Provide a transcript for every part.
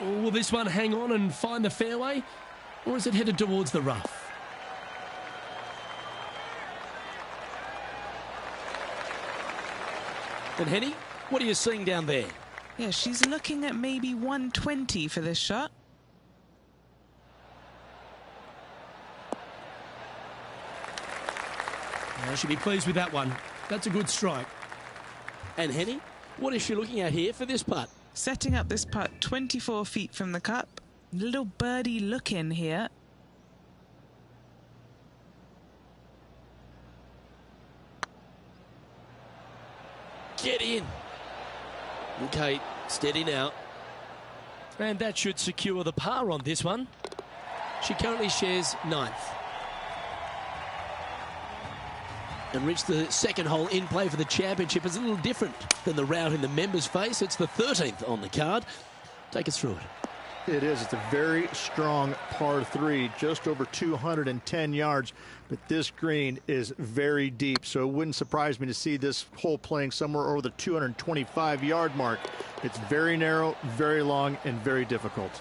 Will this one hang on and find the fairway? Or is it headed towards the rough? And Henny, what are you seeing down there? Yeah, she's looking at maybe 120 for this shot. I should be pleased with that one. That's a good strike. And Henny, what is she looking at here for this putt? Setting up this putt 24 feet from the cup. Little birdie look in here. Get in. Okay, steady now. And that should secure the par on this one. She currently shares 9th. And reached the second hole in play for the championship. It's a little different than the route in the members face. It's the 13th on the card. Take us through it. It is. It's a very strong par 3, just over 210 yards. But this green is very deep, so it wouldn't surprise me to see this hole playing somewhere over the 225-yard mark. It's very narrow, very long, and very difficult.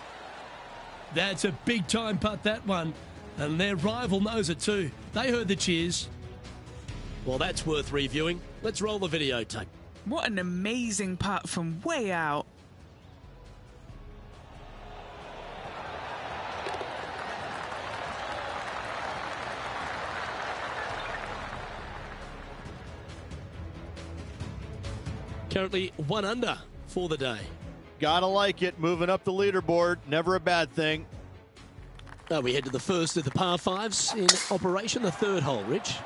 That's a big-time putt, that one. And their rival knows it too. They heard the cheers. Well, that's worth reviewing. Let's roll the videotape. What an amazing putt from way out. Currently 1 under for the day. Gotta like it. Moving up the leaderboard. Never a bad thing. We head to the first of the par 5s in operation, the 3rd hole, Rich.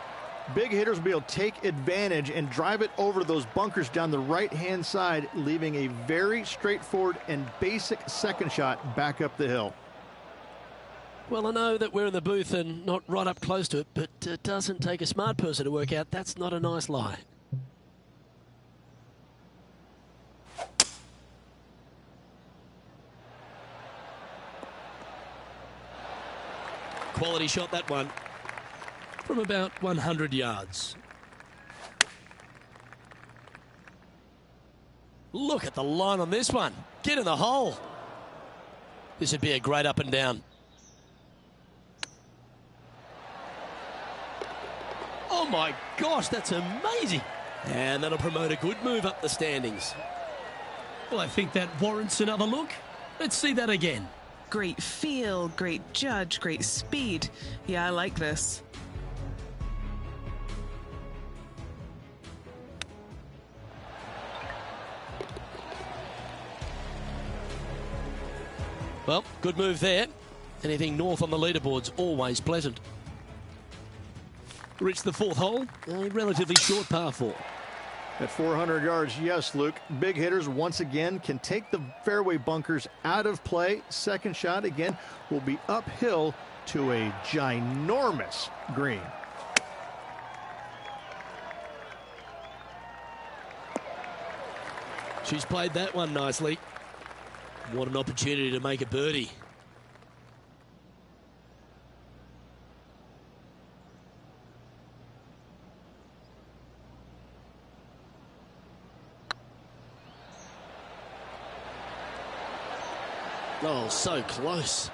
Big hitters will be able to take advantage and drive it over those bunkers down the right-hand side, leaving a very straightforward and basic second shot back up the hill. Well, I know that we're in the booth and not right up close to it, but it doesn't take a smart person to work out that's not a nice lie. Quality shot, that one. From about 100 yards. Look at the line on this one. Get in the hole. This would be a great up and down. Oh my gosh, that's amazing. And that'll promote a good move up the standings. Well, I think that warrants another look. Let's see that again. Great feel, great judge, great speed. Yeah, I like this. Well, good move there. Anything north on the leaderboard's always pleasant. Reached the 4th hole, a relatively short par 4. At 400 yards, yes, Luke. Big hitters once again can take the fairway bunkers out of play. Second shot again will be uphill to a ginormous green. She's played that one nicely. What an opportunity to make a birdie. Oh, so close.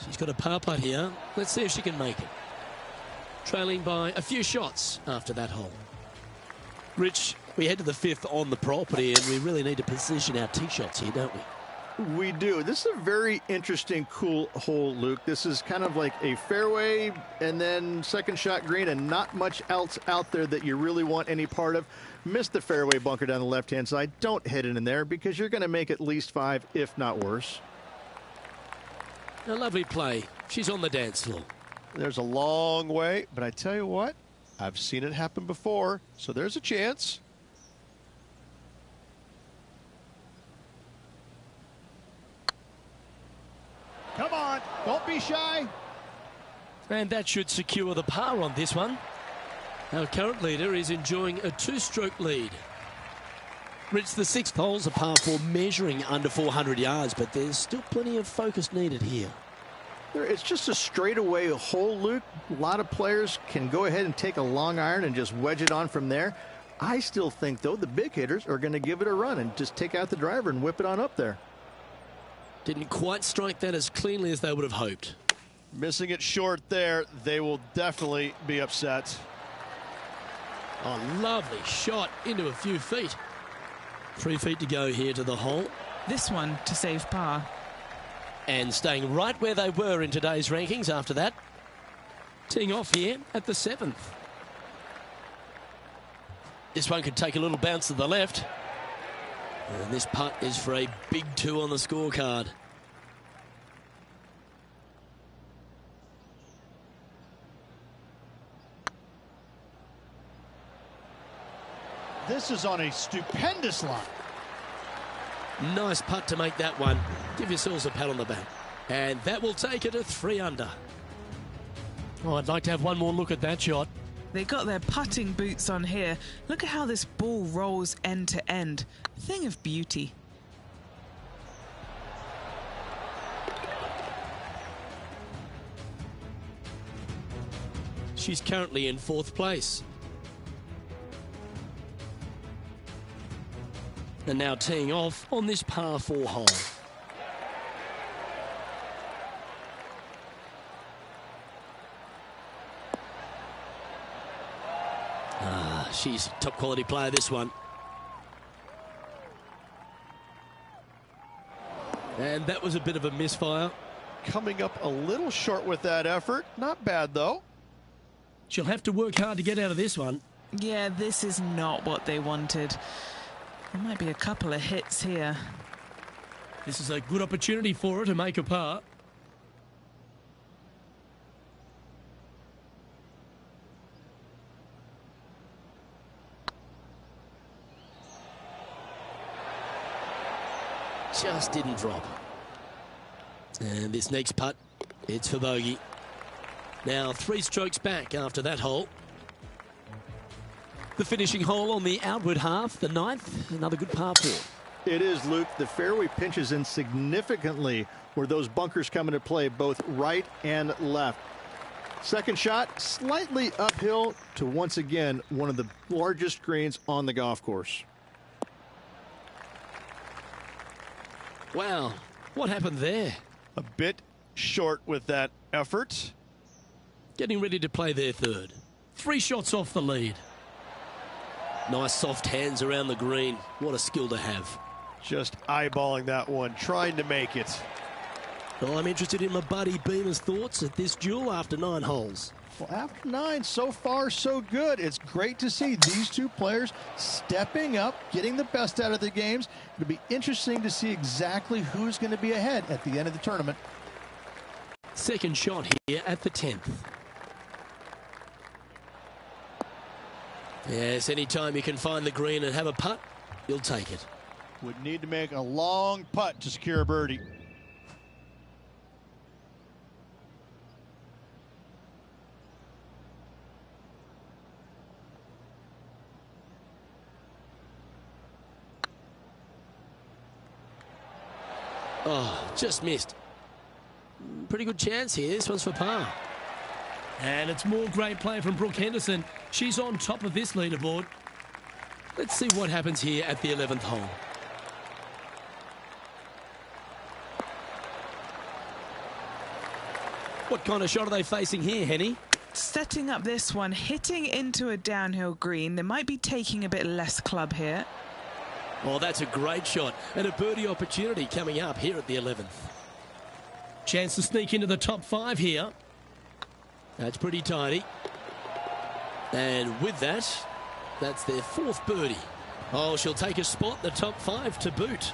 She's got a par putt here. Let's see if she can make it. Trailing by a few shots after that hole. Rich, we head to the 5th on the property, and we really need to position our tee shots here, don't we? We do. This is a very interesting, cool hole, Luke. This is kind of like a fairway and then second shot green and not much else out there that you really want any part of. Miss the fairway bunker down the left-hand side. Don't hit it in there because you're going to make at least 5, if not worse. A lovely play. She's on the dance floor. There's a long way, but I tell you what, I've seen it happen before, so there's a chance. Come on, don't be shy. And that should secure the par on this one. Our current leader is enjoying a 2-stroke lead. Reached the 6th hole's a par 4 measuring under 400 yards, but there's still plenty of focus needed here. It's just a straightaway hole, Luke. A lot of players can go ahead and take a long iron and just wedge it on from there. I still think, though, the big hitters are going to give it a run and just take out the driver and whip it on up there. Didn't quite strike that as cleanly as they would have hoped. Missing it short there. They will definitely be upset. Oh, lovely shot into a few feet. 3 feet to go here to the hole. This one to save par. And staying right where they were in today's rankings after that. Teeing off here at the 7th. This one could take a little bounce to the left. And this putt is for a big 2 on the scorecard. This is on a stupendous line. Nice putt to make that one. Give yourselves a pat on the back. And that will take it to 3 under. Oh, I'd like to have one more look at that shot. They got their putting boots on here. Look at how this ball rolls end to end. Thing of beauty. She's currently in 4th place. And now teeing off on this par 4 hole. She's a top quality player, this one. And that was a bit of a misfire. Coming up a little short with that effort. Not bad, though. She'll have to work hard to get out of this one. Yeah, this is not what they wanted. There might be a couple of hits here. This is a good opportunity for her to make a par. Just didn't drop. And this next putt, it's for bogey. Now 3 strokes back after that hole. The finishing hole on the outward half, the 9th, another good par 4. It is, Luke. The fairway pinches in significantly where those bunkers come into play, both right and left. Second shot, slightly uphill to once again one of the largest greens on the golf course. Wow, what happened there? A bit short with that effort. Getting ready to play their 3rd. 3 shots off the lead. Nice soft hands around the green. What a skill to have. Just eyeballing that one, trying to make it. Well, I'm interested in my buddy Beamer's thoughts at this duel after 9 holes. Well, after 9, so far so good. It's great to see these two players stepping up, getting the best out of their games. It'll be interesting to see exactly who's going to be ahead at the end of the tournament. Second shot here at the 10th. Yes, anytime you can find the green and have a putt, you'll take it. Would need to make a long putt to secure a birdie. Oh, just missed. Pretty good chance here. This one's for par. And it's more great play from Brooke Henderson. She's on top of this leaderboard. Let's see what happens here at the 11th hole. What kind of shot are they facing here, Henny? Setting up this one, hitting into a downhill green. They might be taking a bit less club here. Oh, that's a great shot. And a birdie opportunity coming up here at the 11th. Chance to sneak into the top 5 here. That's pretty tidy. And with that, that's their 4th birdie. Oh, she'll take a spot, the top 5 to boot.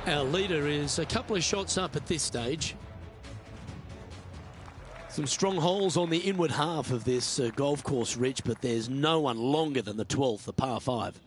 Our leader is a couple of shots up at this stage. Some strong holes on the inward half of this golf course, Rich, but there's no one longer than the 12th, the par 5.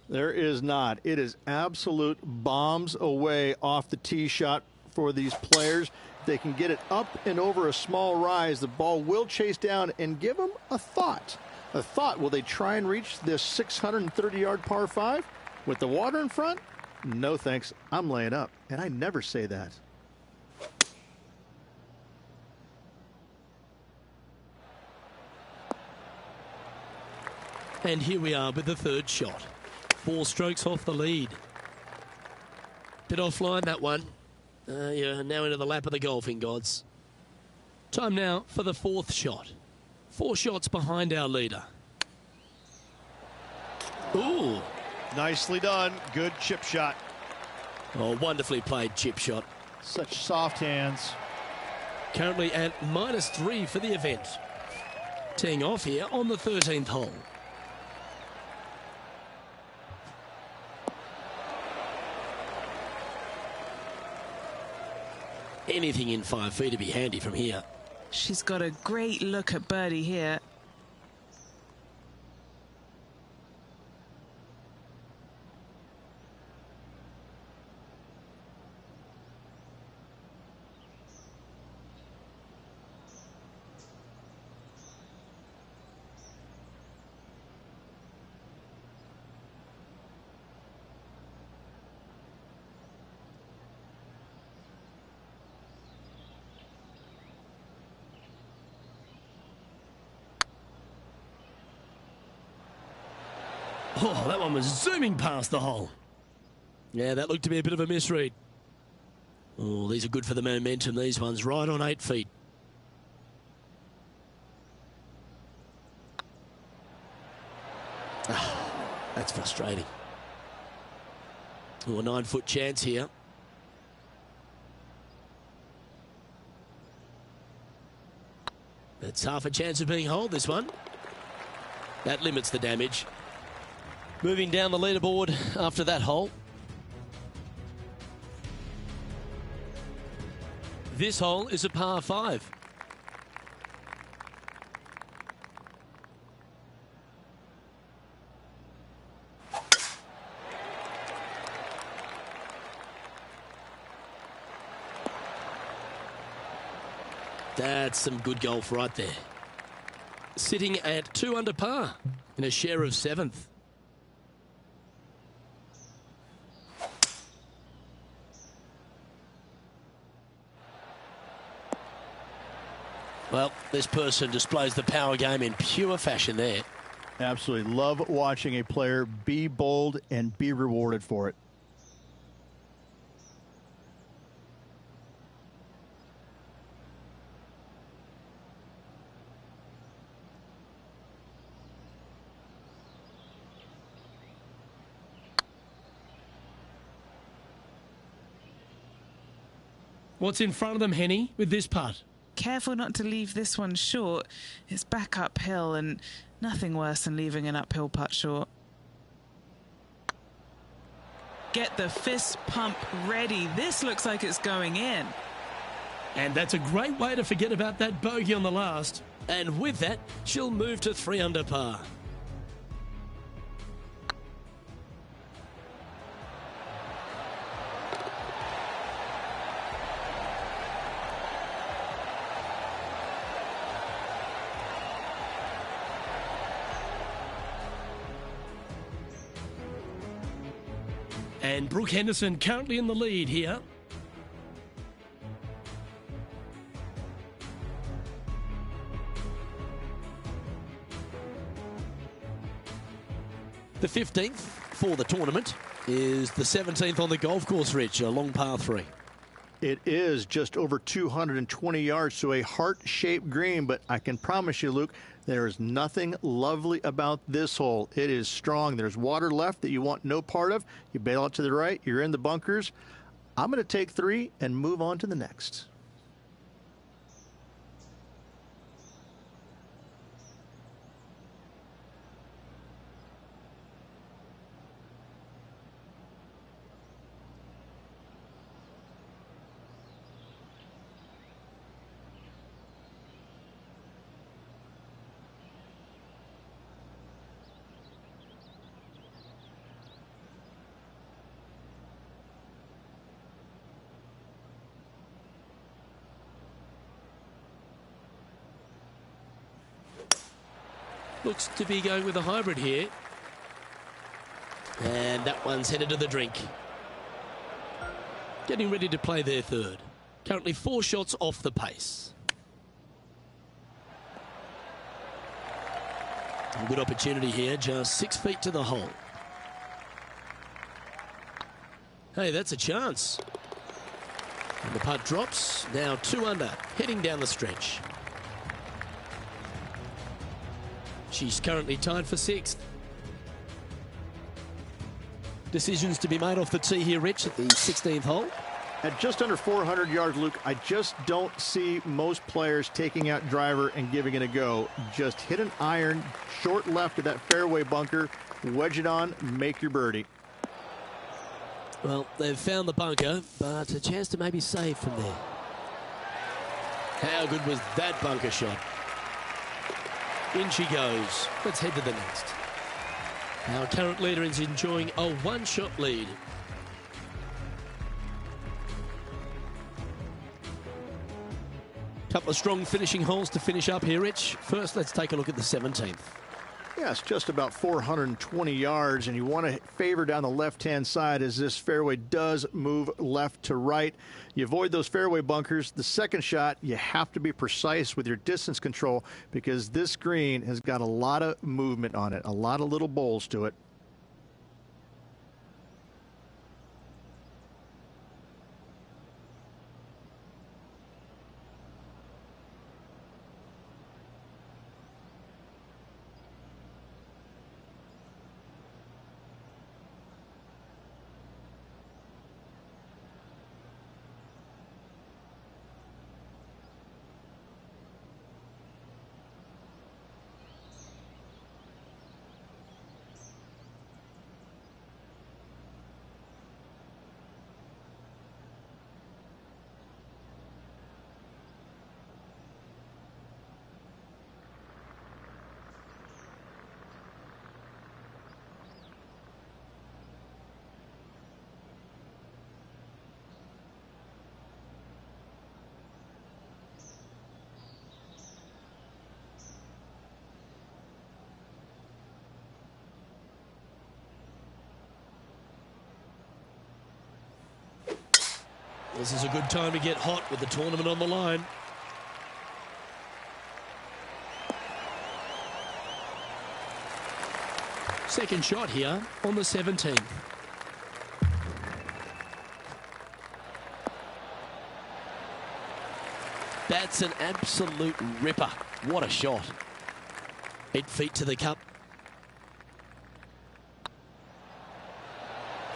There is not. It is absolute bombs away off the tee shot for these players. They can get it up and over a small rise. The ball will chase down and give them a thought. A thought, will they try and reach this 630-yard par 5 with the water in front? No thanks, I'm laying up, and I never say that. And here we are with the 3rd shot. 4 strokes off the lead. Bit offline, that one. You're now into the lap of the golfing gods. Time now for the fourth shot. 4 shots behind our leader. Ooh. Nicely done. Good chip shot. Oh, wonderfully played chip shot. Such soft hands. Currently at -3 for the event. Teeing off here on the 13th hole. Anything in 5 feet to be handy from here. She's got a great look at birdie here. Oh, that one was zooming past the hole. Yeah, that looked to be a bit of a misread. Oh, these are good for the momentum, these ones, right on 8 feet. Oh, that's frustrating. Oh, a 9-foot chance here. That's half a chance of being holed, this one. That limits the damage. Moving down the leaderboard after that hole. This hole is a par 5. That's some good golf right there. Sitting at 2 under par in a share of 7th. Well, this person displays the power game in pure fashion there. Absolutely love watching a player be bold and be rewarded for it. What's in front of them, Henny, with this putt? Careful not to leave this one short. It's back uphill and nothing worse than leaving an uphill putt short. Get the fist pump ready. This looks like it's going in. And that's a great way to forget about that bogey on the last. And with that, she'll move to 3 under par. And Brooke Henderson currently in the lead here. The 15th for the tournament is the 17th on the golf course, Rich, a long par 3. It is just over 220 yards, so a heart-shaped green, but I can promise you, Luke, there is nothing lovely about this hole. It is strong. There's water left that you want no part of. You bail out to the right. You're in the bunkers. I'm going to take 3 and move on to the next. Looks to be going with a hybrid here. And that one's headed to the drink. Getting ready to play their third. Currently 4 shots off the pace. A good opportunity here, just 6 feet to the hole. Hey, that's a chance. And the putt drops. Now 2 under, heading down the stretch. She's currently tied for 6th. Decisions to be made off the tee here, Rich, at the 16th hole. At just under 400 yards, Luke, I just don't see most players taking out driver and giving it a go. Just hit an iron, short left of that fairway bunker, wedge it on, make your birdie. Well, they've found the bunker, but a chance to maybe save from there. How good was that bunker shot? In she goes. Let's head to the next. Our current leader is enjoying a 1-shot lead. Couple of strong finishing holes to finish up here, Rich. First, let's take a look at the 17th. Yeah, it's just about 420 yards, and you want to favor down the left-hand side as this fairway does move left to right. You avoid those fairway bunkers. The second shot, you have to be precise with your distance control because this green has got a lot of movement on it, a lot of little bowls to it. This is a good time to get hot with the tournament on the line. Second shot here on the 17th. That's an absolute ripper. What a shot. 8 feet to the cup.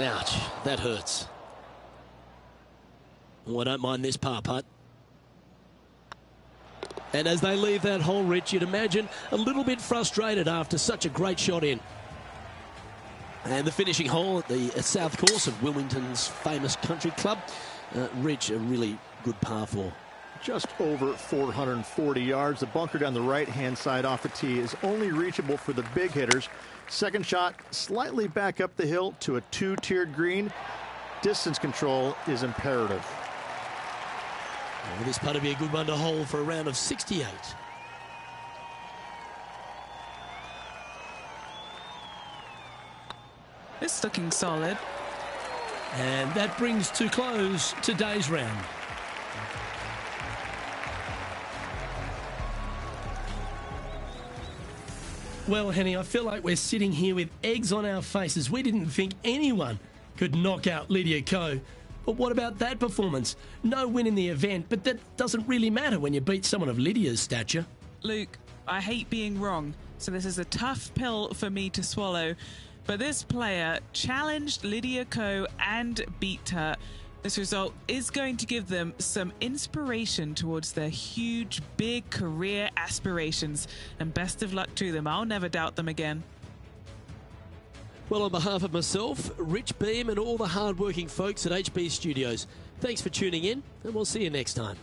Ouch, that hurts. Oh, I don't mind this par putt. And as they leave that hole, Rich, you'd imagine a little bit frustrated after such a great shot in. And the finishing hole at the south course of Wilmington's famous country club. Rich, a really good par 4. Just over 440 yards. The bunker down the right-hand side off the tee is only reachable for the big hitters. Second shot, slightly back up the hill to a 2-tiered green. Distance control is imperative. Well, this putt will be a good one to hold for a round of 68. It's looking solid. And that brings to close today's round. Well, Henny, I feel like we're sitting here with eggs on our faces. We didn't think anyone could knock out Lydia Ko. But what about that performance? No win in the event, but that doesn't really matter when you beat someone of Lydia's stature. Luke, I hate being wrong, so this is a tough pill for me to swallow. But this player challenged Lydia Ko and beat her. This result is going to give them some inspiration towards their huge, big career aspirations. And best of luck to them. I'll never doubt them again. Well, on behalf of myself, Rich Beam, and all the hard-working folks at HB Studios, thanks for tuning in, and we'll see you next time.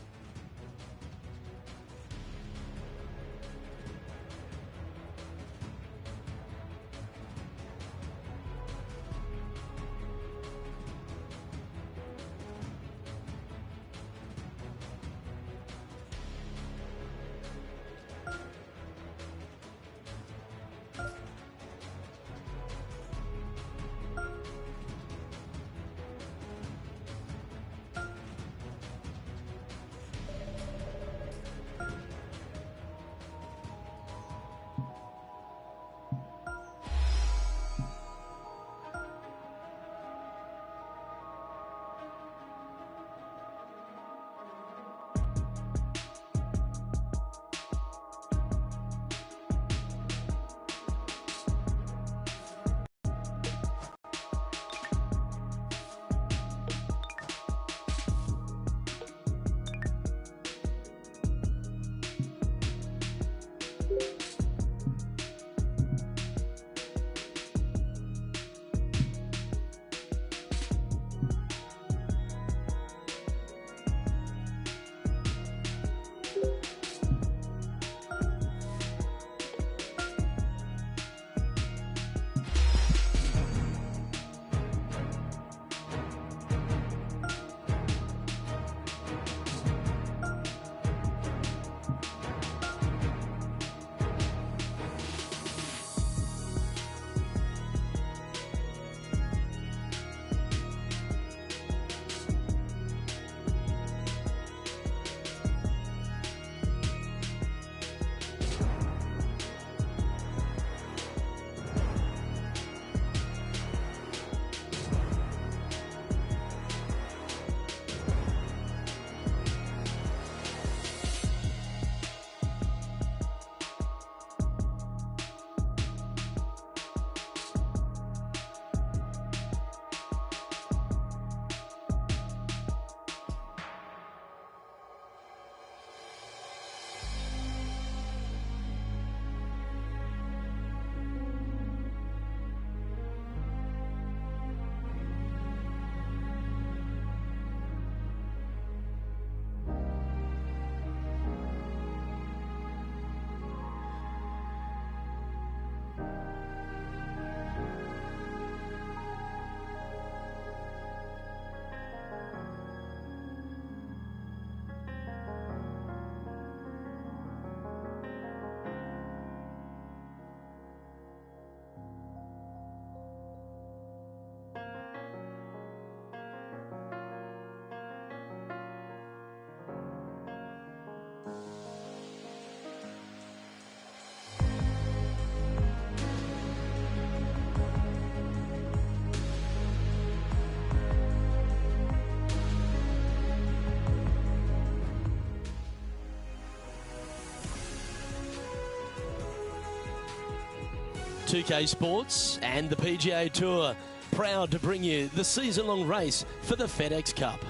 2K Sports and the PGA Tour, proud to bring you the season-long race for the FedEx Cup.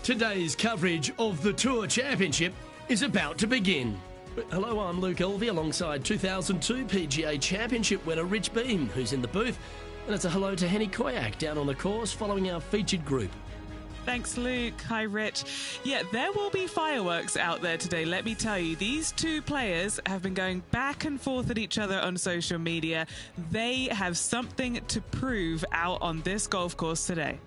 Today's coverage of the Tour Championship is about to begin. Hello, I'm Luke Elvey alongside 2002 PGA Championship winner Rich Beam, who's in the booth. And it's a hello to Henny Koyak down on the course following our featured group. Thanks, Luke. Hi, Rich. Yeah, there will be fireworks out there today, let me tell you. These two players have been going back and forth at each other on social media. They have something to prove out on this golf course today.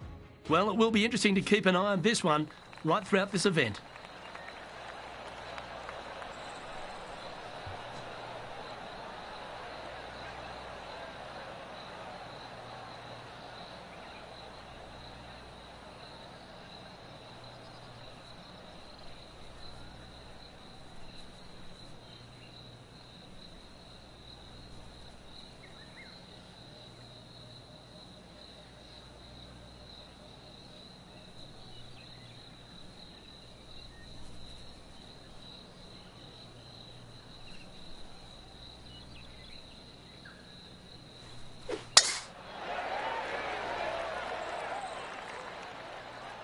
Well, it will be interesting to keep an eye on this one right throughout this event.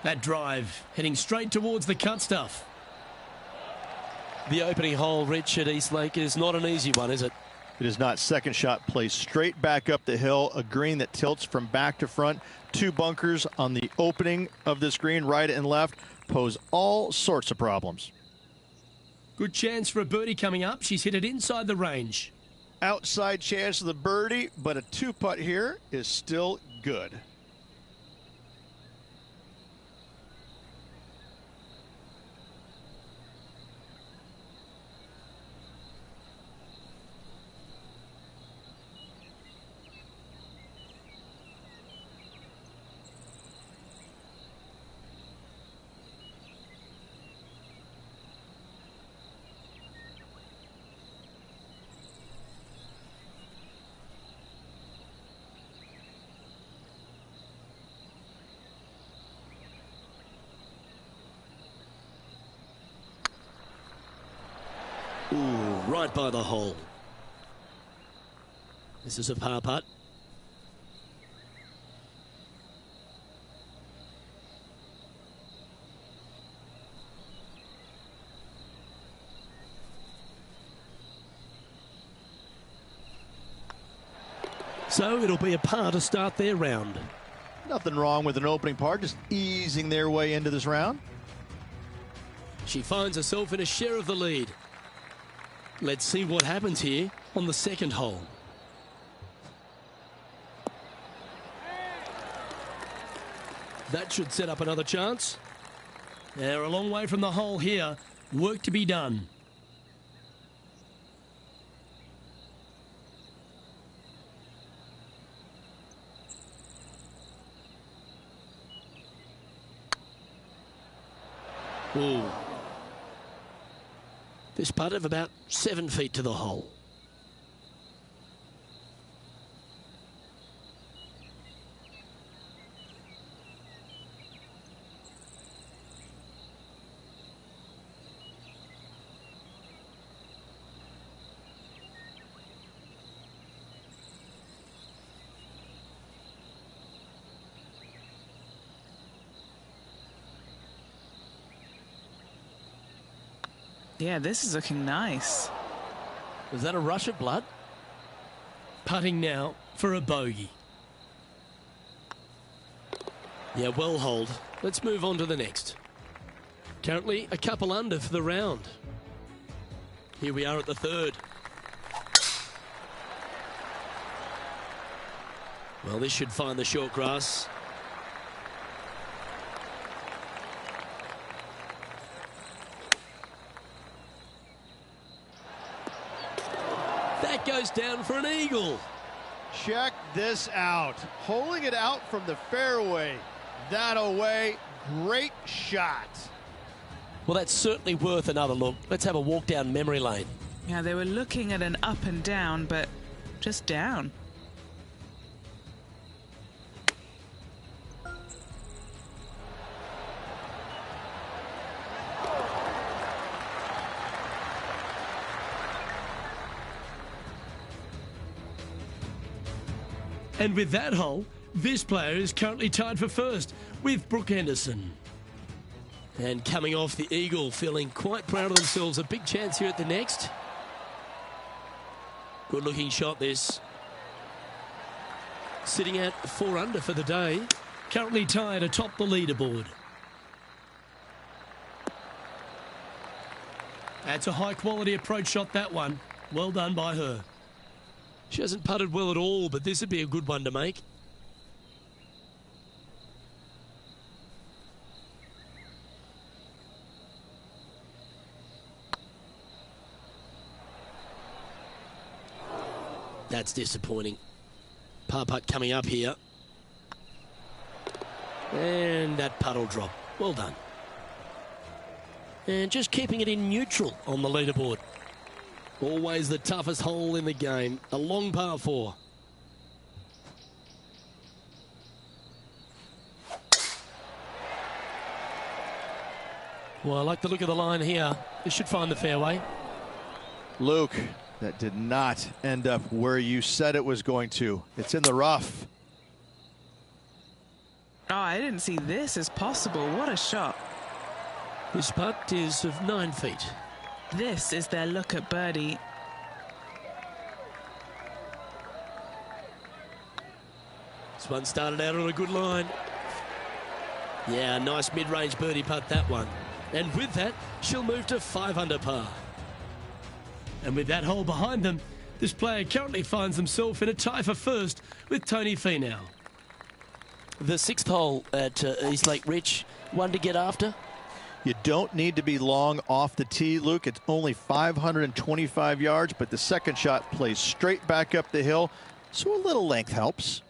That drive heading straight towards the cut stuff. The opening hole, Rich, at Eastlake is not an easy one, is it? It is not. Second shot plays straight back up the hill, a green that tilts from back to front. Two bunkers on the opening of this green, right and left, pose all sorts of problems. Good chance for a birdie coming up. She's hit it inside the range. Outside chance of the birdie, but a two-putt here is still good. Ooh, right by the hole. This is a par putt. So it'll be a par to start their round. Nothing wrong with an opening par, just easing their way into this round. She finds herself in a share of the lead. Let's see what happens here on the second hole. That should set up another chance. They're a long way from the hole here. Work to be done. Ooh. This putt of about 7 feet to the hole. Yeah, this is looking nice. Was that a rush of blood? Putting now for a bogey. Yeah, well holed. Let's move on to the next. Currently a couple under for the round. Here we are at the third. Well, this should find the short grass. That goes down for an eagle. Check this out. Holding it out from the fairway. That away. Great shot. Well, that's certainly worth another look. Let's have a walk down memory lane. Yeah, they were looking at an up and down, but just down. And with that hole, this player is currently tied for first with Brooke Henderson. And coming off the eagle, feeling quite proud of themselves. A big chance here at the next. Good looking shot this. Sitting at 4 under for the day. Currently tied atop the leaderboard. That's a high quality approach shot, that one. Well done by her. She hasn't putted well at all, but this would be a good one to make. That's disappointing. Par putt coming up here. And that putt will drop. Well done. And just keeping it in neutral on the leaderboard. Always the toughest hole in the game. A long par 4. Well, I like the look of the line here. This should find the fairway. Luke, that did not end up where you said it was going to. It's in the rough. Oh, I didn't see this as possible. What a shot. This putt is of 9 feet. This is their look at birdie. This one started out on a good line. Yeah, nice mid-range birdie putt, that one. And with that, she'll move to 5 under par. And with that hole behind them, this player currently finds himself in a tie for first with Tony Finau. The 6th hole at East Lake Rich, one to get after. You don't need to be long off the tee, Luke. It's only 525 yards, but the second shot plays straight back up the hill, so a little length helps.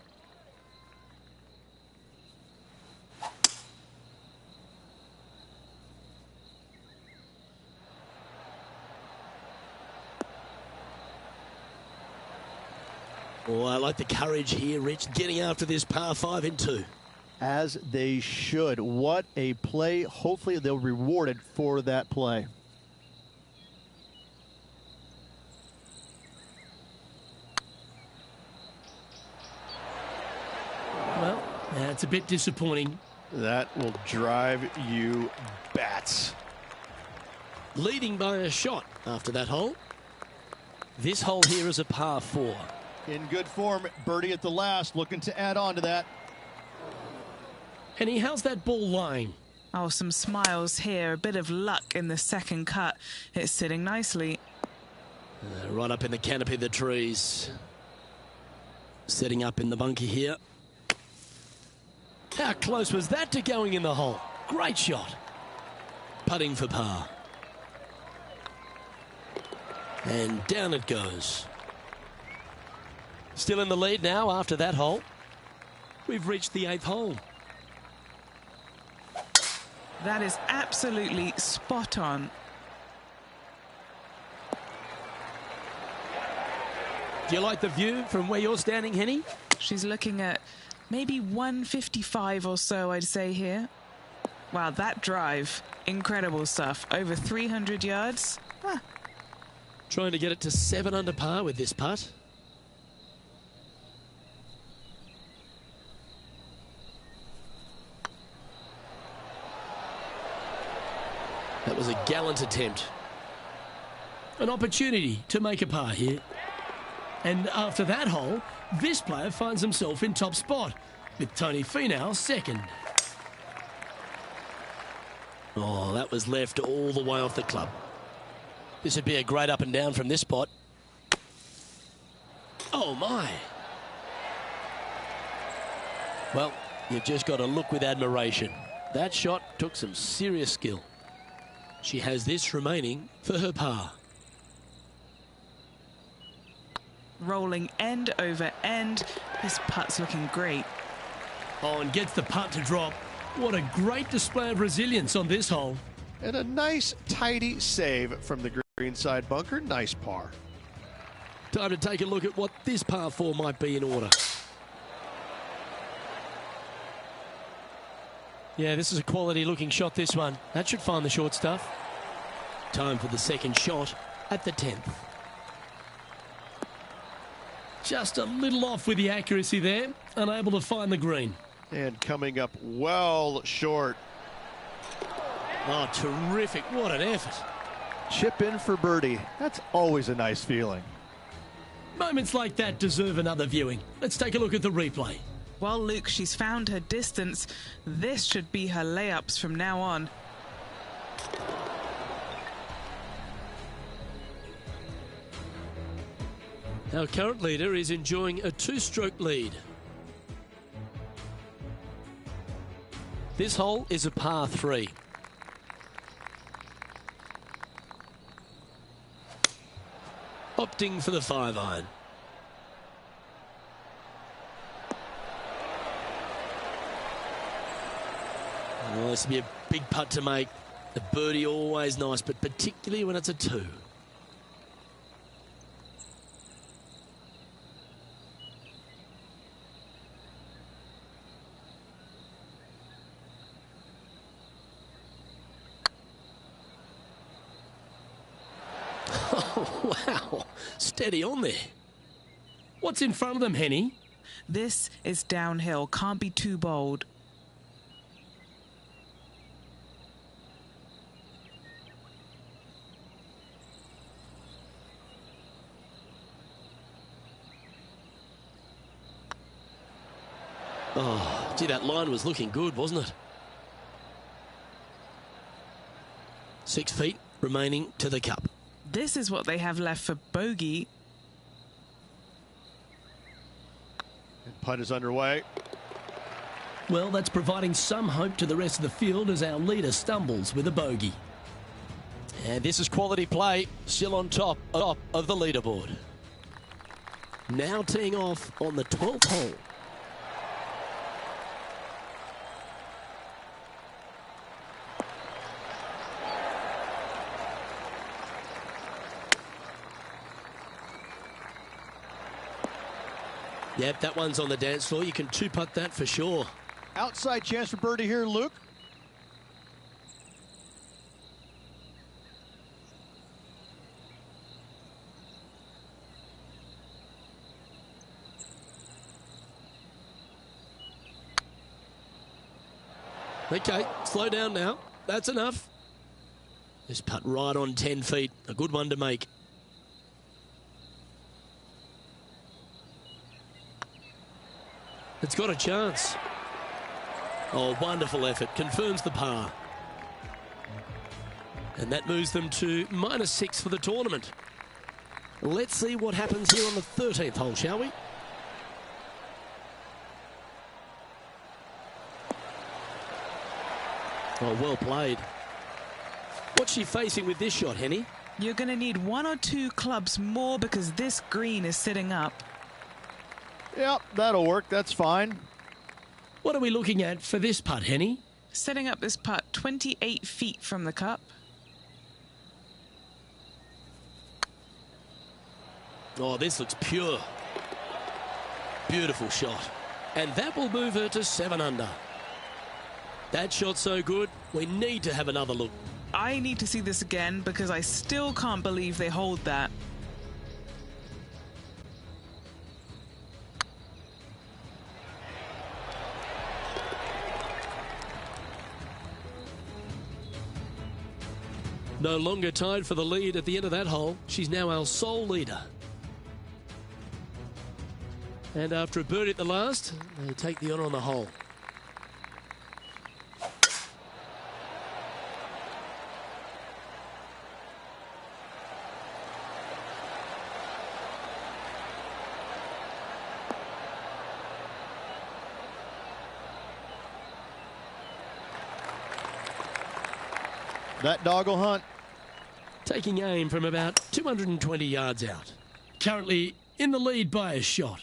Oh, I like the courage here, Rich, getting after this par 5 in 2. As they should. What a play. Hopefully they'll be rewarded for that play. Well, that's a bit disappointing. That will drive you bats. Leading by a shot after that hole. This hole here is a par 4. In good form, birdie at the last, looking to add on to that. Henny, how's that ball lying? Oh, some smiles here. A bit of luck in the second cut. It's sitting nicely. Right up in the canopy of the trees. Setting up in the bunker here. How close was that to going in the hole? Great shot. Putting for par. And down it goes. Still in the lead now after that hole. We've reached the 8th hole. That is absolutely spot on. Do you like the view from where you're standing, Henny? She's looking at maybe 155 or so, I'd say here. Wow, that drive. Incredible stuff. Over 300 yards. Ah. Trying to get it to 7 under par with this putt. That was a gallant attempt. An opportunity to make a par here. And after that hole, this player finds himself in top spot with Tony Finau second. Oh, that was left all the way off the club. This would be a great up and down from this spot. Oh, my. Well, you've just got to look with admiration. That shot took some serious skill. She has this remaining for her par. Rolling end over end. This putt's looking great. Oh, and gets the putt to drop. What a great display of resilience on this hole. And a nice, tidy save from the greenside bunker. Nice par. Time to take a look at what this par 4 might be in order. Yeah, this is a quality looking shot, this one. That should find the short stuff. Time for the second shot at the 10th. Just a little off with the accuracy there, unable to find the green. And coming up well short. Oh, terrific. What an effort. Chip in for birdie. That's always a nice feeling. Moments like that deserve another viewing. Let's take a look at the replay. Well, Luke, she's found her distance. This should be her layups from now on. Our current leader is enjoying a 2-stroke lead. This hole is a par 3. Opting for the 5-iron. Oh, this will be a big putt to make. The birdie always nice, but particularly when it's a 2. Oh, wow. Steady on there. What's in front of them, Henny? This is downhill. Can't be too bold. Oh, gee, that line was looking good, wasn't it? 6 feet remaining to the cup. This is what they have left for bogey. Putt is underway. Well, that's providing some hope to the rest of the field as our leader stumbles with a bogey. And this is quality play, still on top of the leaderboard. Now teeing off on the 12th hole. Yep, that one's on the dance floor. You can 2-putt that for sure. Outside chance for birdie here, Luke. Okay, slow down now. That's enough. This putt right on 10 feet. A good one to make. It's got a chance. Oh, wonderful effort. Confirms the par. And that moves them to -6 for the tournament. Let's see what happens here on the 13th hole, shall we? Oh, well played. What's she facing with this shot, Henny? You're going to need 1 or 2 clubs more because this green is sitting up. Yep, that'll work. That's fine. What are we looking at for this putt, Henny? Setting up this putt 28 feet from the cup. Oh, this looks pure. Beautiful shot. And that will move her to 7 under. That shot's so good, we need to have another look. I need to see this again because I still can't believe they hold that. No longer tied for the lead at the end of that hole. She's now our sole leader. And after a birdie at the last, they take the honour on the hole. That dog will hunt. Taking aim from about 220 yards out. Currently in the lead by a shot.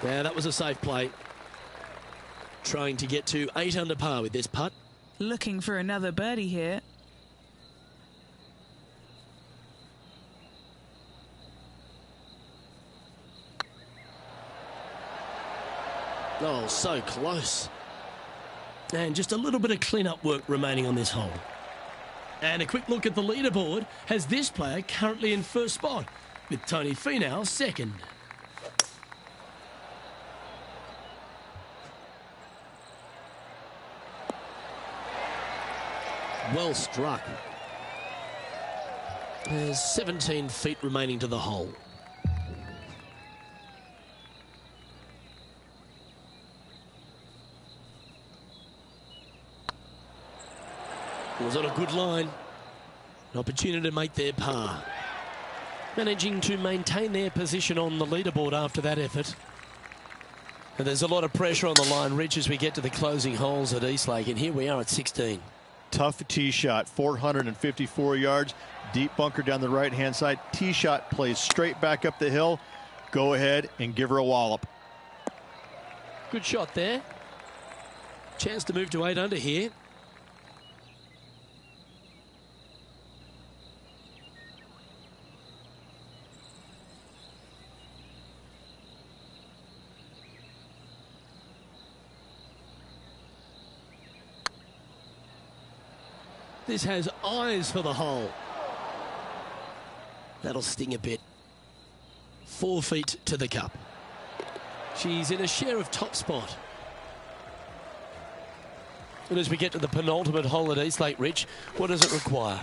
Yeah, that was a safe play. Trying to get to 8 under par with this putt. Looking for another birdie here. Oh, so close. And just a little bit of clean-up work remaining on this hole. And a quick look at the leaderboard has this player currently in first spot, with Tony Finau second. Well struck. There's 17 feet remaining to the hole. Was on a good line. An opportunity to make their par. Managing to maintain their position on the leaderboard after that effort. And there's a lot of pressure on the line, Rich, as we get to the closing holes at Eastlake. And here we are at 16. Tough tee shot, 454 yards, deep bunker down the right-hand side. Tee shot plays straight back up the hill. Go ahead and give her a wallop. Good shot there. Chance to move to 8 under here. This has eyes for the hole. That'll sting a bit. 4 feet to the cup. She's in a share of top spot. And as we get to the penultimate hole at Eastlake, Rich, what does it require?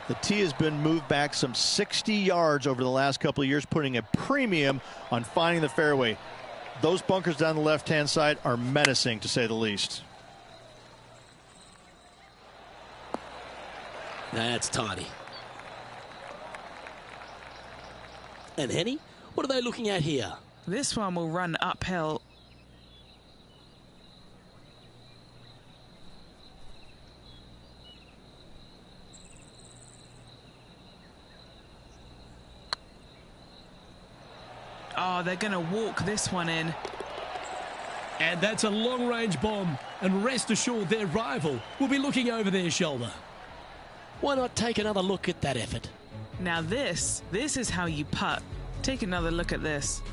The tee has been moved back some 60 yards over the last couple of years, putting a premium on finding the fairway. Those bunkers down the left-hand side are menacing, to say the least. That's tiny. And Henny, what are they looking at here? This one will run uphill. Oh, they're going to walk this one in. And that's a long-range bomb. And rest assured their rival will be looking over their shoulder. Why not take another look at that effort? Now this is how you putt. Take another look at this.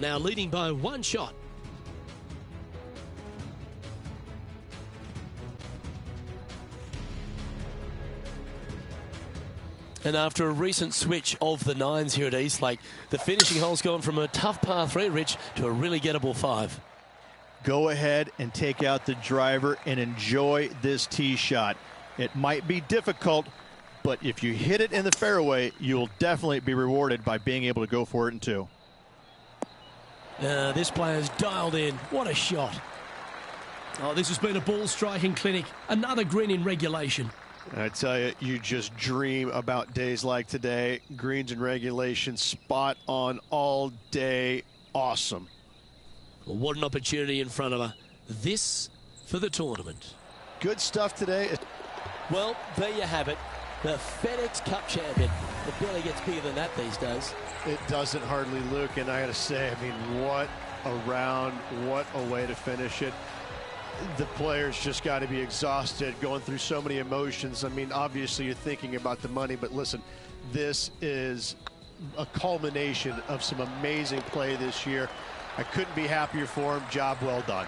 Now leading by 1 shot. And after a recent switch of the 9s here at Eastlake, the finishing hole's gone from a tough par 3, Rich, to a really gettable 5. Go ahead and take out the driver and enjoy this tee shot. It might be difficult, but if you hit it in the fairway, you'll definitely be rewarded by being able to go for it in 2. This player's dialed in. What a shot. Oh, this has been a ball striking clinic. Another green in regulation. I tell you, you just dream about days like today. Greens in regulation, spot on all day. Awesome. Well, what an opportunity in front of her. This for the tournament. Good stuff today. Well, there you have it. The FedEx Cup champion. It barely gets bigger than that these days. It doesn't hardly, Luke, and I got to say, I mean, what a round, what a way to finish it. The players just got to be exhausted, going through so many emotions. I mean, obviously you're thinking about the money, but listen, this is a culmination of some amazing play this year. I couldn't be happier for him. Job well done.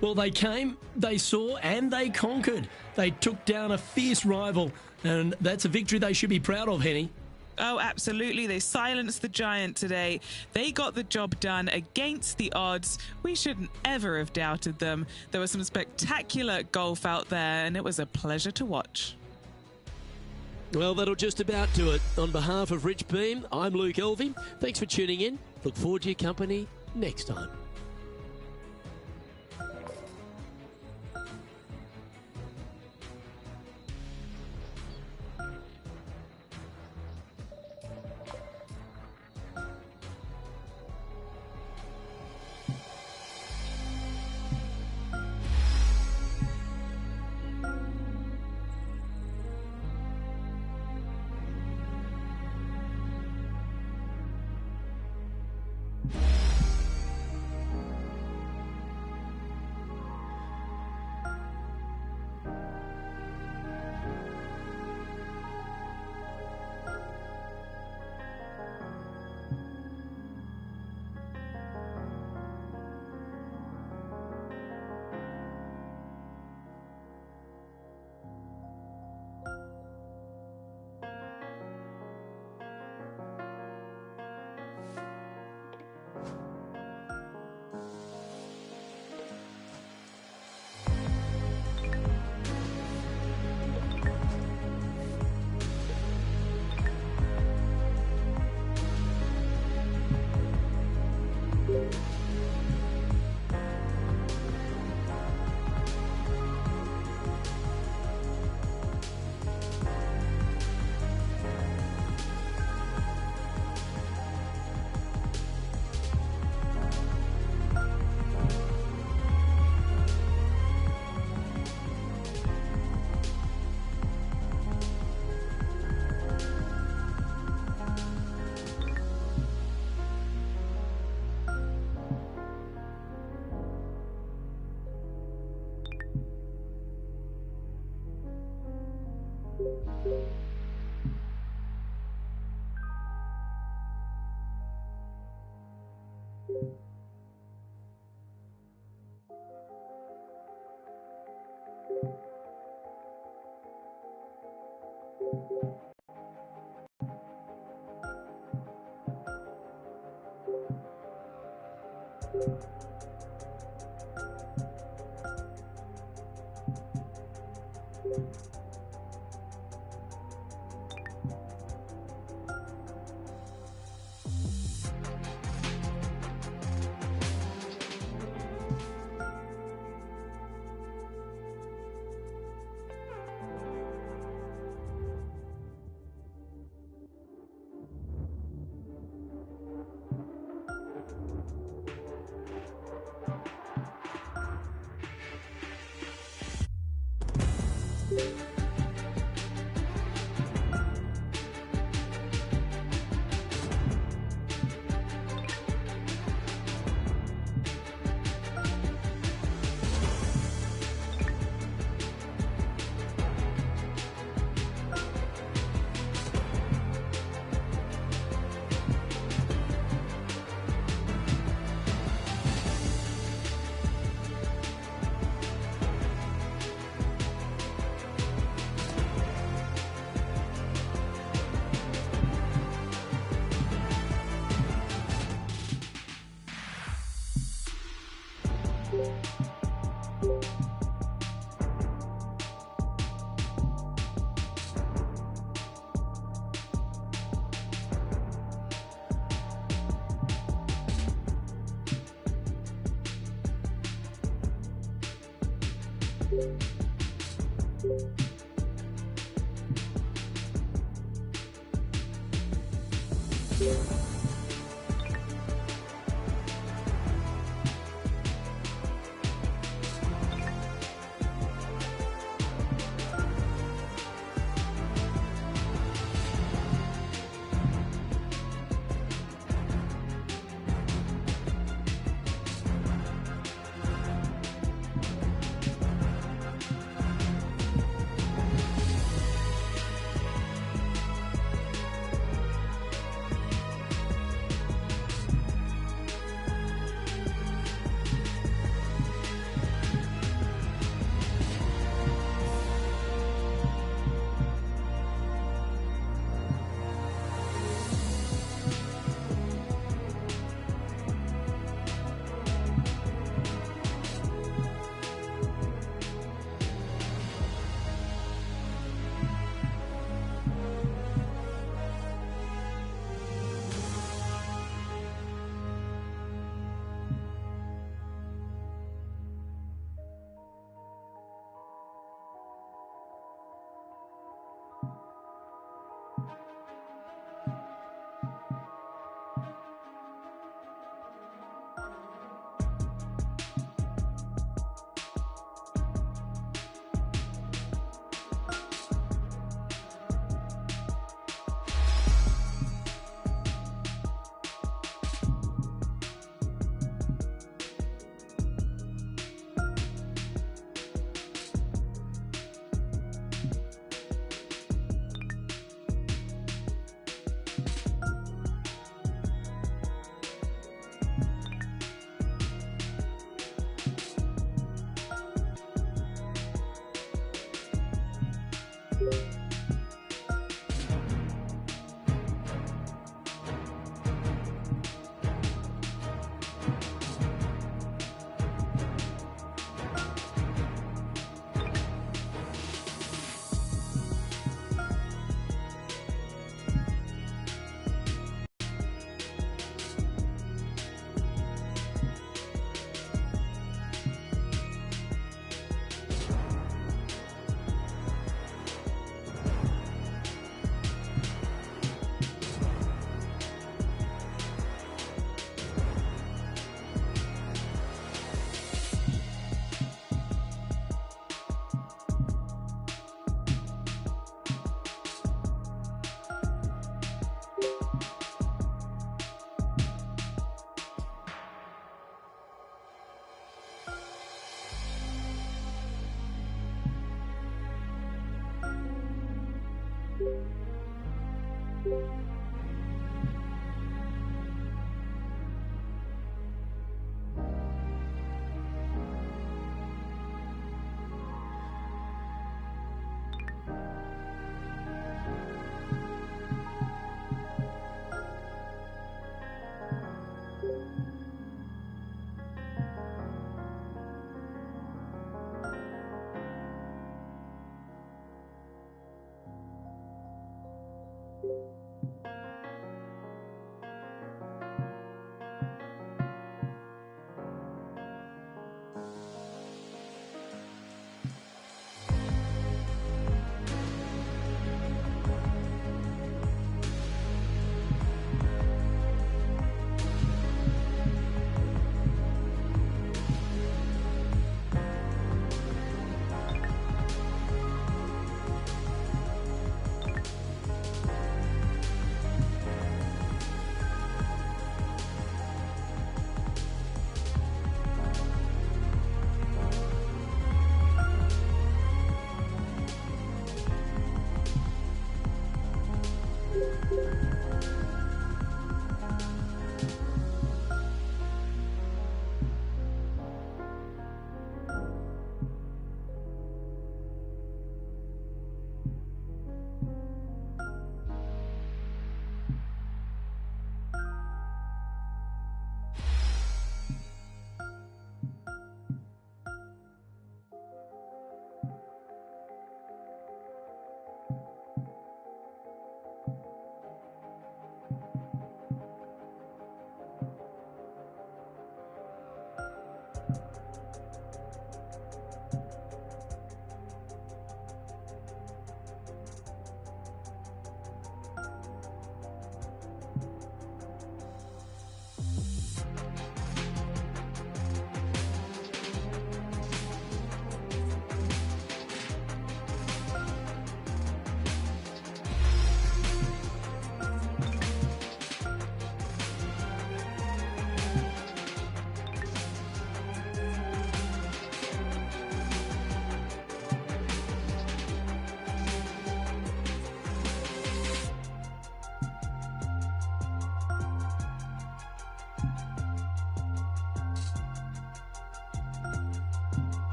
Well, they came, they saw, and they conquered. They took down a fierce rival, and that's a victory they should be proud of, Henny. Oh, absolutely. They silenced the giant today. They got the job done against the odds. We shouldn't ever have doubted them. There was some spectacular golf out there, and it was a pleasure to watch. Well, that'll just about do it. On behalf of Rich Beam, I'm Luke Elvey. Thanks for tuning in. Look forward to your company next time.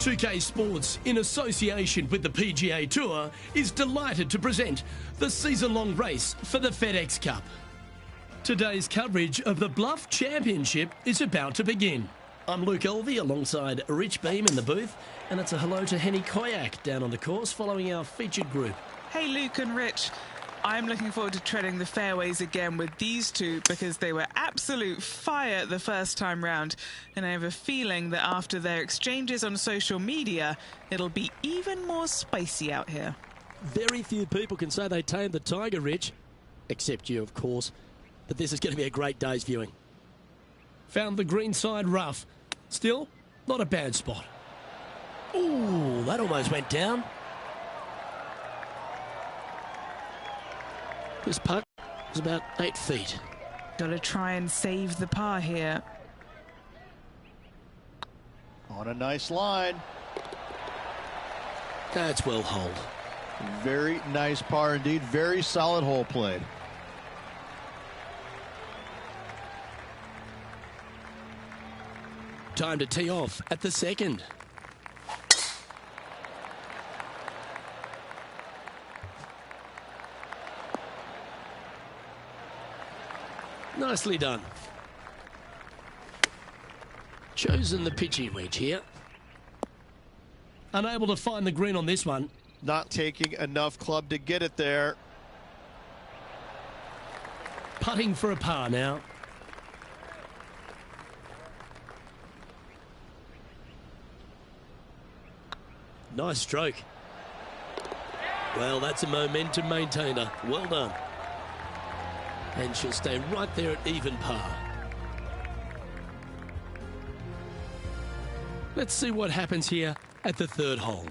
2K Sports, in association with the PGA Tour, is delighted to present the season-long race for the FedEx Cup. Today's coverage of the Bluff Championship is about to begin. I'm Luke Elvey alongside Rich Beam in the booth, and it's a hello to Henny Koyak down on the course following our featured group. Hey Luke and Rich, I'm looking forward to treading the fairways again with these two because they were absolute fire the first time round, and I have a feeling that after their exchanges on social media, it'll be even more spicy out here. Very few people can say they tamed the tiger, Rich, except you, of course, but this is going to be a great day's viewing. Found the green side rough. Still, not a bad spot. Ooh, that almost went down. This putt is about 8 feet. Got to try and save the par here. On a nice line. That's well holed. Very nice par indeed. Very solid hole played. Time to tee off at the second. Nicely done. Chosen the pitching wedge here. Unable to find the green on this one. Not taking enough club to get it there. Putting for a par now. Nice stroke. Well, that's a momentum maintainer. Well done. And she'll stay right there at even par. Let's see what happens here at the third hole.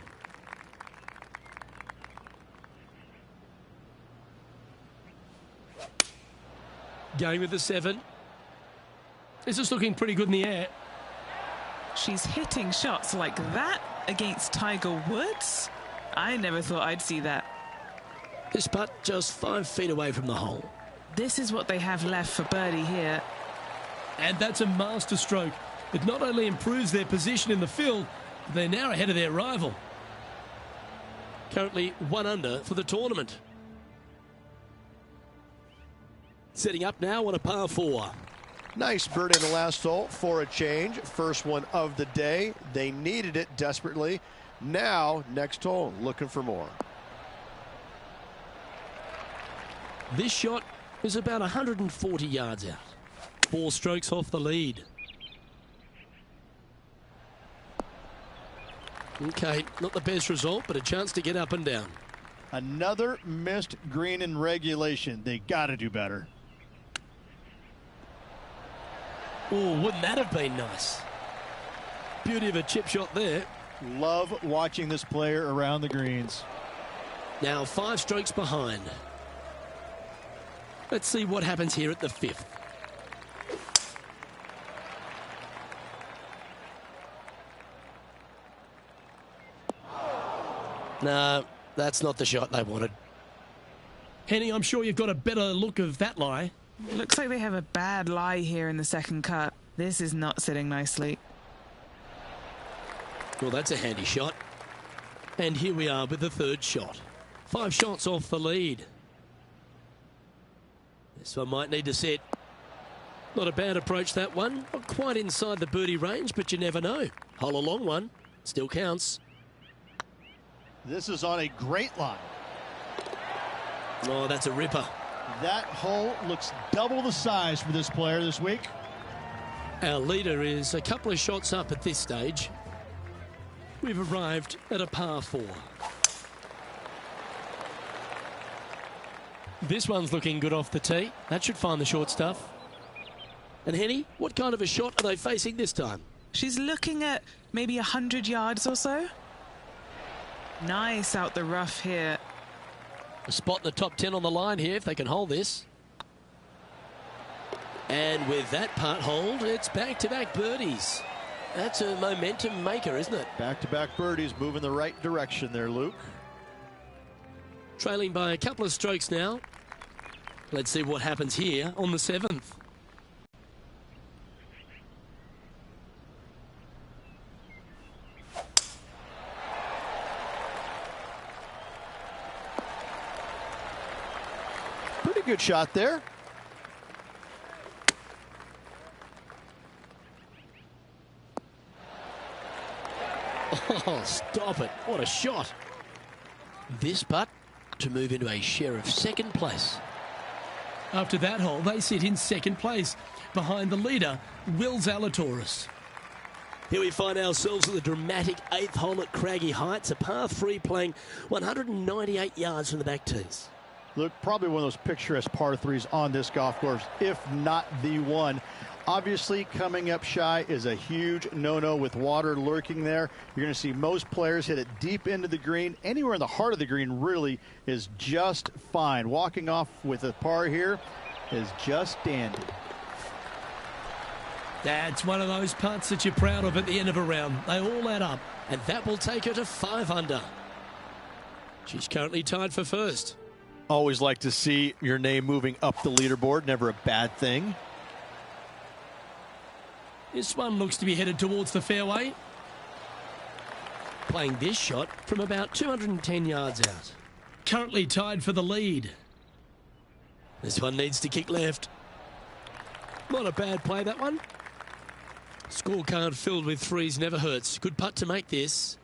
Going with the 7. This is looking pretty good in the air. She's hitting shots like that against Tiger Woods. I never thought I'd see that. This putt just 5 feet away from the hole. This is what they have left for birdie here. And that's a master stroke. It not only improves their position in the field, but they're now ahead of their rival. Currently 1 under for the tournament. Setting up now on a par 4. Nice birdie in the last hole for a change. First one of the day. They needed it desperately. Now, next hole, looking for more. This shot is about 140 yards out. 4 strokes off the lead. Okay, not the best result, but a chance to get up and down. Another missed green in regulation. They got to do better. Oh, wouldn't that have been nice? Beauty of a chip shot there. Love watching this player around the greens. Now 5 strokes behind. Let's see what happens here at the 5th. No, that's not the shot they wanted. Henny, I'm sure you've got a better look of that lie. Looks like they have a bad lie here in the second cut. This is not sitting nicely. Well, that's a handy shot. And here we are with the third shot. 5 shots off the lead. This one might need to set. Not a bad approach, that one. Not quite inside the birdie range, but you never know. Hole a long one. Still counts. This is on a great line. Oh, that's a ripper. That hole looks double the size for this player this week. Our leader is a couple of shots up at this stage. We've arrived at a par 4. This one's looking good off the tee. That should find the short stuff. And Henny, what kind of a shot are they facing this time? She's looking at maybe 100 yards or so. Nice out the rough here. A spot in the top 10 on the line here if they can hold this. And with that putt hold, it's back-to-back birdies. That's a momentum maker, isn't it? Back-to-back birdies, moving the right direction there, Luke. Trailing by a couple of strokes now. Let's see what happens here on the 7th. Pretty good shot there. Oh, stop it. What a shot. This putt to move into a share of second place. After that hole, they sit in second place behind the leader, Will Zalatoris. Here we find ourselves at the dramatic 8th hole at Craggy Heights, a par 3 playing 198 yards from the back tees. Look, probably one of those picturesque par 3s on this golf course, if not the one. Obviously, coming up shy is a huge no-no with water lurking there. You're going to see most players hit it deep into the green. Anywhere in the heart of the green really is just fine. Walking off with a par here is just dandy. That's one of those putts that you're proud of at the end of a round. They all add up, and that will take her to 5 under. She's currently tied for first. Always like to see your name moving up the leaderboard. Never a bad thing. This one looks to be headed towards the fairway. Playing this shot from about 210 yards out. Currently tied for the lead. This one needs to kick left. Not a bad play, that one. Scorecard filled with threes never hurts. Good putt to make this.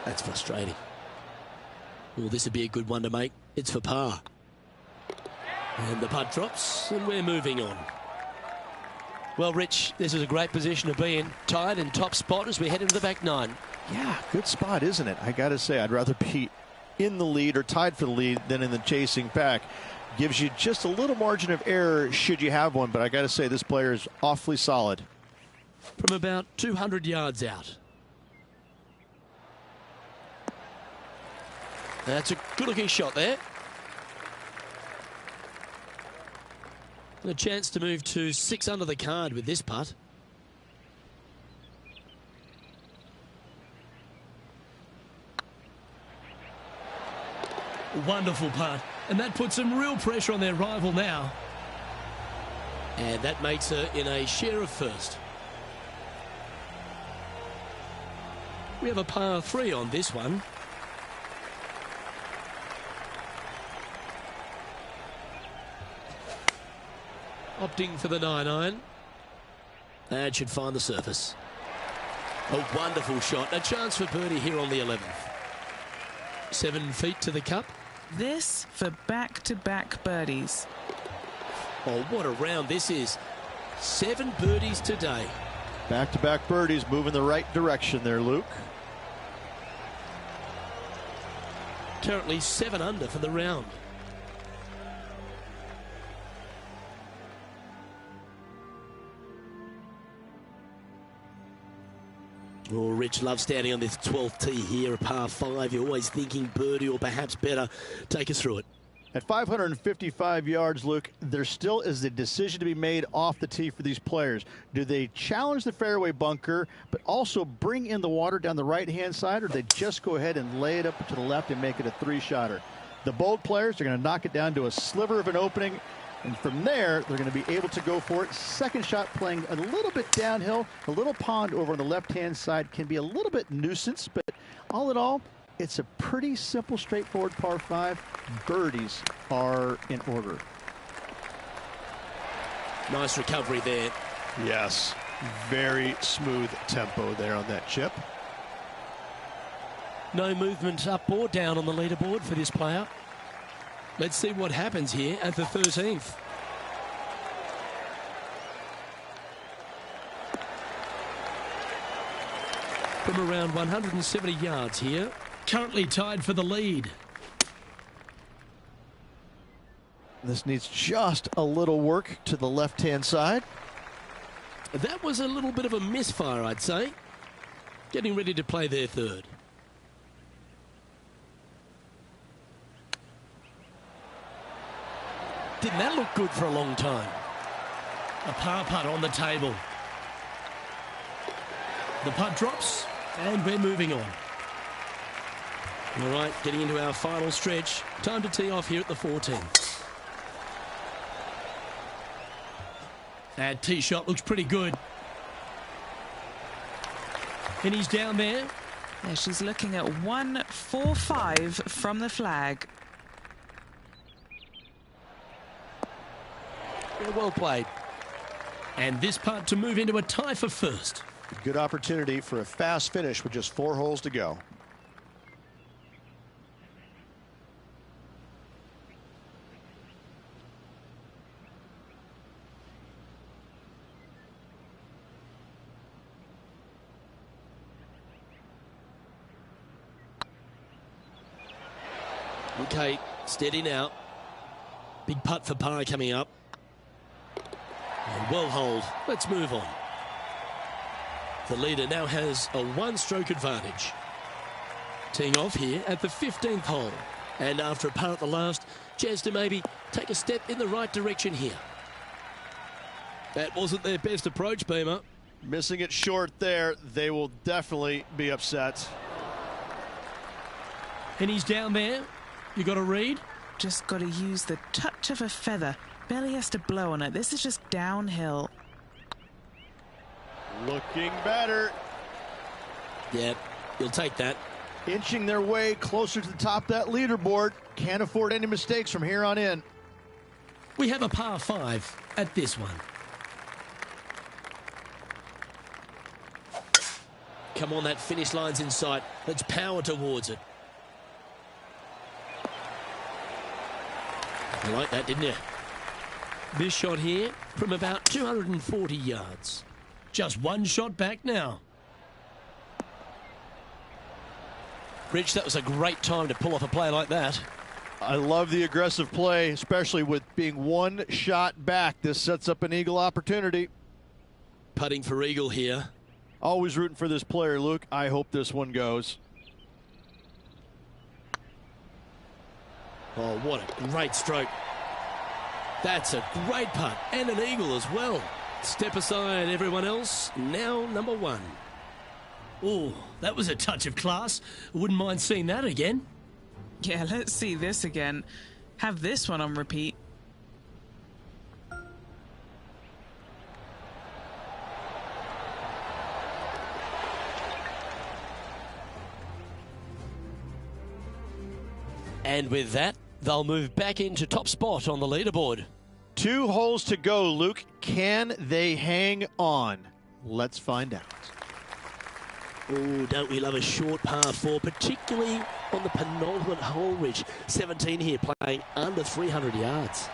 That's frustrating. Well, this would be a good one to make. It's for par. And the putt drops, and we're moving on. Well, Rich, this is a great position to be in. Tied in top spot as we head into the back nine. Yeah, good spot, isn't it? I got to say, I'd rather be in the lead or tied for the lead than in the chasing pack. Gives you just a little margin of error should you have one, but I got to say, this player is awfully solid. From about 200 yards out. That's a good-looking shot there. And a chance to move to 6 under the card with this putt. Wonderful putt. And that puts some real pressure on their rival now. And that makes her in a share of first. We have a par 3 on this one. Opting for the 9-iron. That should find the surface. A wonderful shot. A chance for birdie here on the 11th. 7 feet to the cup. This for back-to-back birdies. Oh, what a round this is. 7 birdies today. Back-to-back birdies, moving the right direction there, Luke. Currently 7 under for the round. Oh, Rich loves standing on this 12th tee here, a par 5. You're always thinking birdie or perhaps better. Take us through it. At 555 yards, Luke, there still is a decision to be made off the tee for these players. Do they challenge the fairway bunker, but also bring in the water down the right-hand side, or do they just go ahead and lay it up to the left and make it a 3-shotter? The bold players are going to knock it down to a sliver of an opening, and from there, they're going to be able to go for it. Second shot playing a little bit downhill. A little pond over on the left-hand side can be a little bit nuisance, but all in all, it's a pretty simple, straightforward par 5. Birdies are in order. Nice recovery there. Yes, very smooth tempo there on that chip. No movement up or down on the leaderboard for this player. Let's see what happens here at the 13th. From around 170 yards here. Currently tied for the lead. This needs just a little work to the left-hand side. That was a little bit of a misfire, I'd say. Getting ready to play their third. Didn't that look good for a long time? A par putt on the table. The putt drops, and we're moving on. All right, getting into our final stretch. Time to tee off here at the 14th. That tee shot looks pretty good. And he's down there. Yeah, she's looking at 145 from the flag. Yeah, well played. And this putt to move into a tie for first. Good opportunity for a fast finish with just 4 holes to go. Okay, steady now. Big putt for par coming up. And well holed. Let's move on. The leader now has a 1-stroke advantage. Teeing off here at the 15th hole. And after a par at the last, chance to maybe take a step in the right direction here. That wasn't their best approach, Beamer. Missing it short there, they will definitely be upset. And he's down there. You got to read. Just got to use the touch of a feather. Barely has to blow on it. This is just downhill. Looking better. Yeah, you'll take that. Inching their way closer to the top of that leaderboard. Can't afford any mistakes from here on in. We have a par 5 at this one. Come on, that finish line's in sight. Let's power towards it. You like that, didn't you? This shot here from about 240 yards. Just one shot back now. Rich, that was a great time to pull off a play like that. I love the aggressive play, especially with being one shot back. This sets up an eagle opportunity. Putting for eagle here. Always rooting for this player, Luke. I hope this one goes. Oh, what a great stroke. That's a great putt and an eagle as well. Step aside, everyone else. Now number 1. Oh, that was a touch of class. Wouldn't mind seeing that again. Yeah, let's see this again. Have this one on repeat. And with that, they'll move back into top spot on the leaderboard. 2 holes to go, Luke. Can they hang on? Let's find out. Oh, don't we love a short par 4, particularly on the penultimate hole, Rich. 17 here, playing under 300 yards.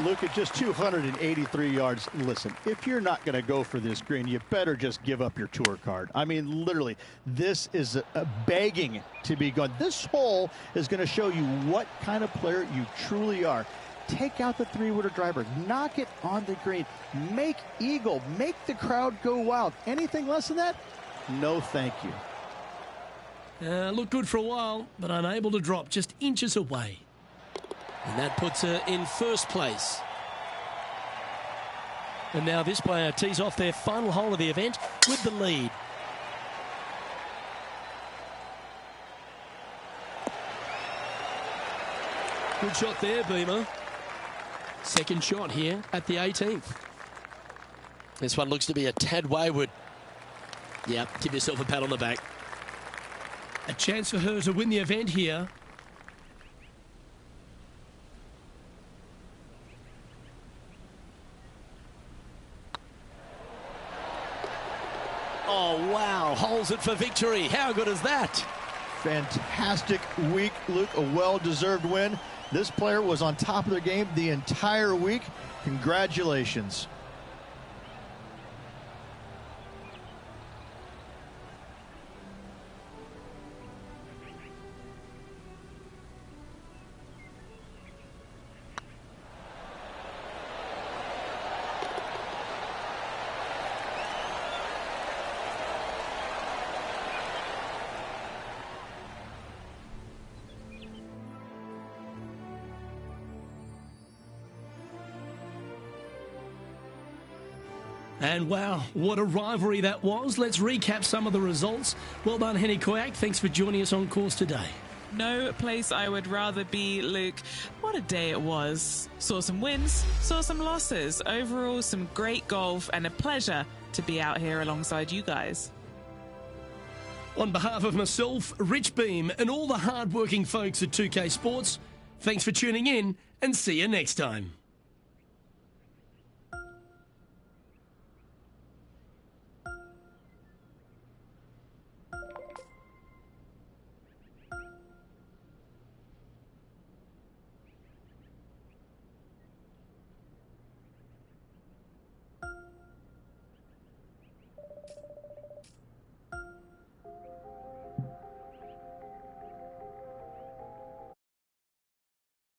Luke, at just 283 yards, listen, if you're not going to go for this green, you better just give up your tour card. I mean, literally, this is a begging to be gone. This hole is going to show you what kind of player you truly are. Take out the 3-wooder driver, knock it on the green, make eagle, make the crowd go wild. Anything less than that? No, thank you. Looked good for a while, but unable to drop, just inches away. And that puts her in first place. And now this player tees off their final hole of the event with the lead. Good shot there, Beamer. Second shot here at the 18th. This one looks to be a tad wayward. Yeah, give yourself a pat on the back. A chance for her to win the event here. Oh, wow. Holds it for victory. How good is that? Fantastic week, Luke. A well-deserved win. This player was on top of their game the entire week. Congratulations. And wow, what a rivalry that was. Let's recap some of the results. Well done, Henny Koyak. Thanks for joining us on course today. No place I would rather be, Luke. What a day it was. Saw some wins, saw some losses. Overall, some great golf and a pleasure to be out here alongside you guys. On behalf of myself, Rich Beam, and all the hard-working folks at 2K Sports, thanks for tuning in and see you next time.